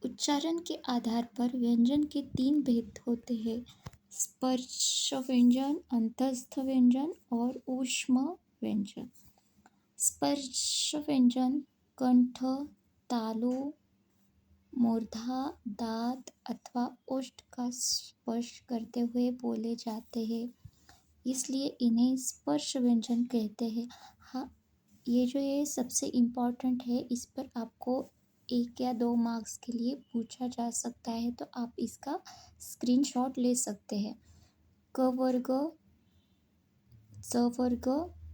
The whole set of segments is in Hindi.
उच्चारण के आधार पर व्यंजन के तीन भेद होते हैं: स्पर्श व्यंजन, अंतस्थ व्यंजन और ऊष्म व्यंजन। स्पर्श व्यंजन कंठ, तालु, मूर्धा, दांत अथवा ओष्ठ का स्पर्श करते हुए बोले जाते हैं, इसलिए इन्हें स्पर्श व्यंजन कहते हैं। हाँ, ये जो है सबसे इम्पोर्टेंट है, इस पर आपको 1 या 2 मार्क्स के लिए पूछा जा सकता है, तो आप इसका स्क्रीनशॉट ले सकते हैं। क वर्ग, च वर्ग,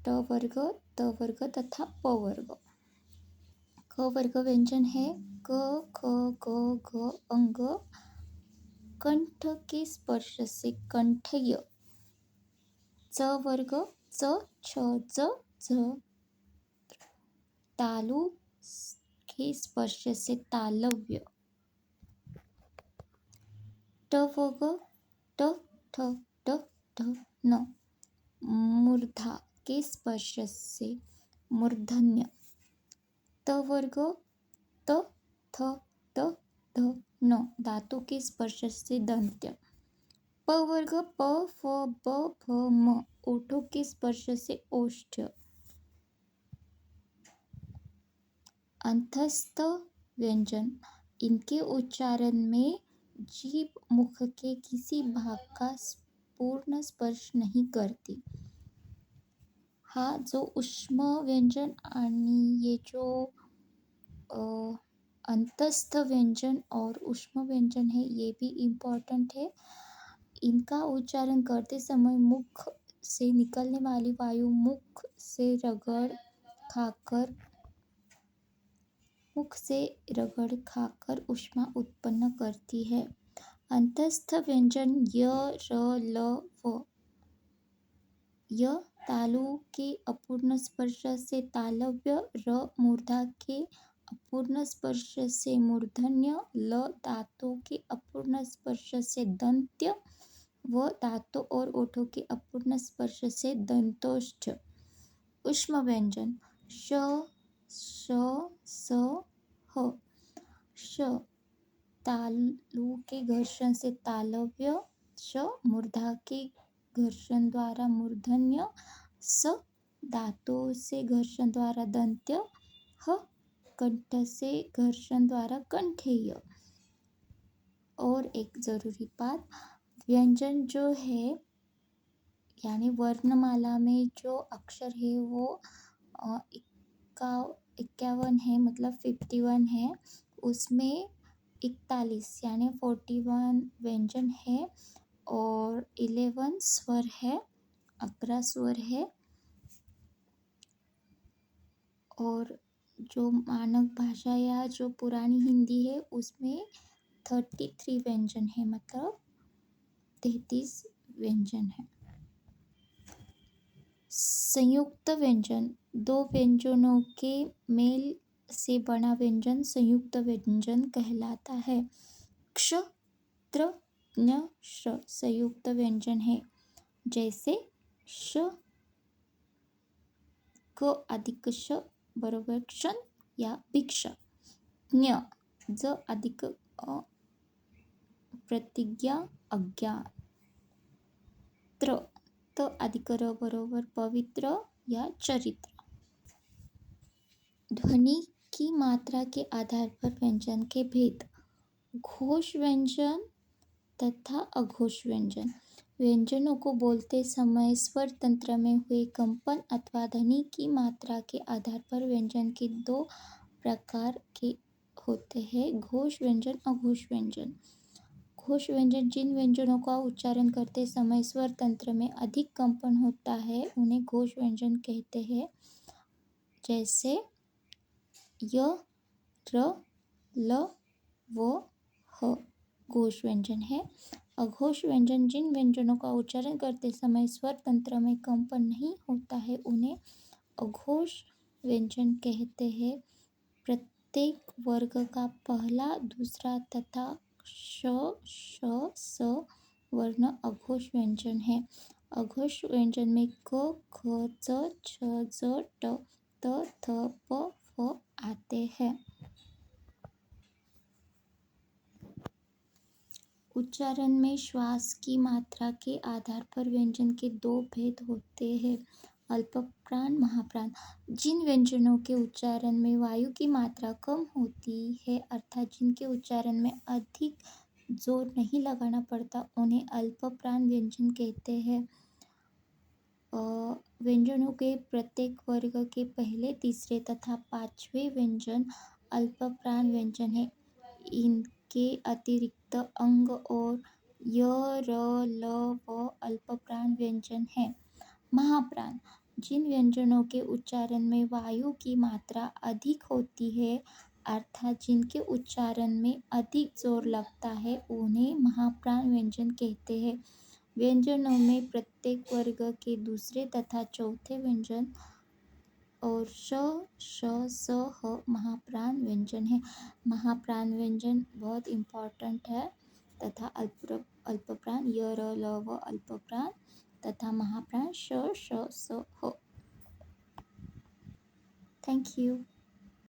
ट वर्ग, त वर्ग तथा प वर्ग। क वर्ग व्यंजन है क, ख, ग, घ अंग कंठ के स्पर्श से कंठय। च वर्ग च, छ, ज, झ तालु के स्पर्श से तालव्य। ट वर्ग ट, ठ, ड, ढ, न मूर्धा के स्पर्श से मूर्धन्य। त वर्ग त, थ, द, ध, न धातु के स्पर्श से दंत्य। प वर्ग प, फ, ब, भ, म ओठों के स्पर्श से ओष्ठ्य। अंतस्थ व्यंजन, इनके उच्चारण में जीभ मुख के किसी भाग का पूर्ण स्पर्श नहीं करती। हा जो ऊष्म व्यंजन आणि ये जो अंतस्थ व्यंजन और ऊष्म व्यंजन है, ये भी इम्पोर्टेंट है। इनका उच्चारण करते समय मुख से निकलने वाली वायु मुख से रगड़ खाकर ऊष्मा उत्पन्न करती है। अंतस्थ व्यंजन य, र, ल, व। य तालु के अपूर्ण स्पर्श से तालव्य, र मूर्धा के अपूर्ण स्पर्श से मूर्धन्य, ल धातु के अपूर्ण स्पर्श से दंत्य, व धातु और ओठों के अपूर्ण स्पर्श से दंतोष्ठ। ऊष्म व्यंजन श, श, स, ह। श तालु के घर्षण से तालव्य, श मूर्धा के घर्षण द्वारा मूर्धन्य, स धातु से घर्षण द्वारा दंत्य, ह कंठ से घर्षण द्वारा कंठेय। और एक जरूरी बात, व्यंजन जो है यानी वर्णमाला में जो अक्षर है वो 51 है, मतलब 51 है। उसमें 41 यानी 41 व्यंजन है और 11 स्वर है, 11 स्वर है। और जो मानक भाषा या जो पुरानी हिंदी है उसमें 33 व्यंजन है, मतलब 33 व्यंजन है। संयुक्त व्यंजन, 2 व्यंजनों के मेल से बना व्यंजन संयुक्त व्यंजन कहलाता है। क्ष, त्र, ज्ञ, श्र संयुक्त व्यंजन है, जैसे श, क अधिक श बरोबर क्षण या भिक्ष। ज्ञ, ज अधिक अ प्रतिज्ञा अज्ञान। त्र, त अधिक र बरोबर पवित्र या चरित्र। ध्वनि की मात्रा के आधार पर व्यंजन के भेद: घोष व्यंजन तथा अघोष व्यंजन। व्यंजनों को बोलते समय स्वर तंत्र में हुए कंपन अथवा ध्वनि की मात्रा के आधार पर व्यंजन के 2 प्रकार के होते हैं: घोष व्यंजन, अघोष व्यंजन। घोष व्यंजन, जिन व्यंजनों का उच्चारण करते समय स्वर तंत्र में अधिक कंपन होता है उन्हें घोष व्यंजन कहते हैं, जैसे य, र, ल, व, ह घोष व्यंजन है। अघोष व्यंजन, जिन व्यंजनों का उच्चारण करते समय स्वर तंत्र में कंपन नहीं होता है उन्हें अघोष व्यंजन कहते हैं। प्रत्येक वर्ग का पहला, दूसरा तथा श, श, स वर्ण अघोष व्यंजन है। अघोष व्यंजन में क, ख, च, छ, ज, ट, त, थ, प, फ आते हैं। उच्चारण में श्वास की मात्रा के आधार पर व्यंजन के दो भेद होते हैं, अल्पप्राण, महाप्राण। जिन व्यंजनों के उच्चारण में वायु की मात्रा कम होती है अर्थात जिनके उच्चारण में अधिक जोर नहीं लगाना पड़ता, उन्हें अल्पप्राण व्यंजन कहते हैं। व्यंजनों के प्रत्येक वर्ग के पहले, तीसरे तथा पांचवें व्यंजन अल्पप्राण व्यंजन है। इनके अतिरिक्त अंग और य, र, ल, व अल्पप्राण व्यंजन है। महाप्राण। जिन व्यंजनों के उच्चारण में वायु की मात्रा अधिक होती है अर्थात जिनके उच्चारण में अधिक जोर लगता है, उन्हें महाप्राण व्यंजन कहते हैं। व्यंजनों में प्रत्येक वर्ग के दूसरे तथा चौथे व्यंजन और श, श, स, ह महाप्राण व्यंजन है। महाप्राण व्यंजन बहुत इम्पोर्टेंट है तथा अल्पप्राण य, र, ल, व अल्पप्राण तथा महाप्राण श, श, स, ह। Thank you.